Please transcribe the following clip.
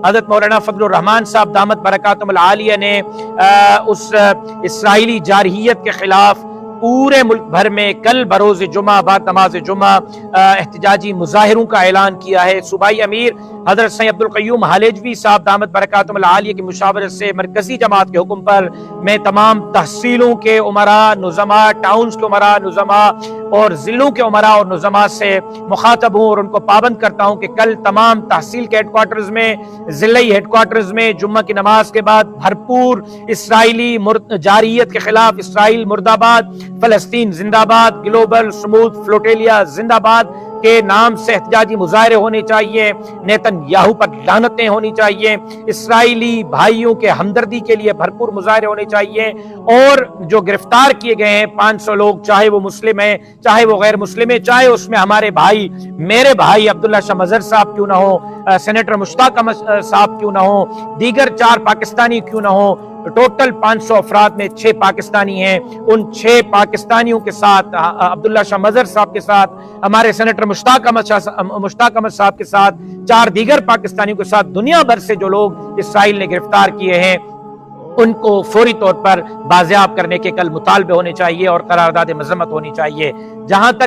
حضرت مولانا فضل الرحمان صاحب دامت برکاتہم العالیہ نے اس اسرائیلی جارحیت کے خلاف پورے ملک بھر میں کل بروز جمعہ بعد نماز جمعہ احتجاجی مظاہروں کا اعلان کیا ہے۔ صوبائی امیر حضرت سید عبدالقیوم حالجوی صاحب دامت برکاتہم العالیہ کی مشاورت سے مرکزی جماعت کے حکم پر میں تمام تحصیلوں کے عمراء، نظماء، ٹاؤنز کے عمراء، نظماء اور ضلعوں کے عمراء اور نظماء سے مخاطب ہوں اور ان کو پابند کرتا ہوں کہ کل تمام تحصیل کے ہیڈ کوارٹرز میں، ضلعی ہیڈ کوارٹرز میں جمعہ کی نماز کے بعد بھرپور اسرائیلی جارحیت کے خلاف اسرائیل مرد آباد، فلسطین زندہ باد، گلوبل سموتھ فلوٹیلیا زندہ باد کے نام سے احتجاجی مظاہرے ہونے چاہیے، نیتن یاہو پر لعنتیں ہونی چاہیے، اسرائیلی بھائیوں کے ہمدردی کے لیے بھرپور مظاہرے ہونے چاہیے، اور جو گرفتار کیے گئے ہیں 500 لوگ، چاہے وہ مسلم ہیں چاہے وہ غیر مسلم ہیں، چاہے اس میں ہمارے بھائی، میرے بھائی عبداللہ شاہ مظہر صاحب کیوں نہ ہو، سینیٹر مشتاق احمد صاحب کیوں نہ ہو، دیگر 4 پاکستانی کیوں نہ ہو، ٹوٹل 500 افراد میں 6 پاکستانی ہیں۔ ان 6 پاکستانیوں کے ساتھ، عبداللہ شاہ مظہر صاحب کے ساتھ، ہمارے سینیٹر مشتاق احمد صاحب کے ساتھ، 4 دیگر پاکستانیوں کے ساتھ دنیا بھر سے جو لوگ اسرائیل نے گرفتار کیے ہیں ان کو فوری طور پر بازیاب کرنے کے کل مطالبے ہونے چاہیے اور قرارداد مذمت ہونی چاہیے۔ جہاں تک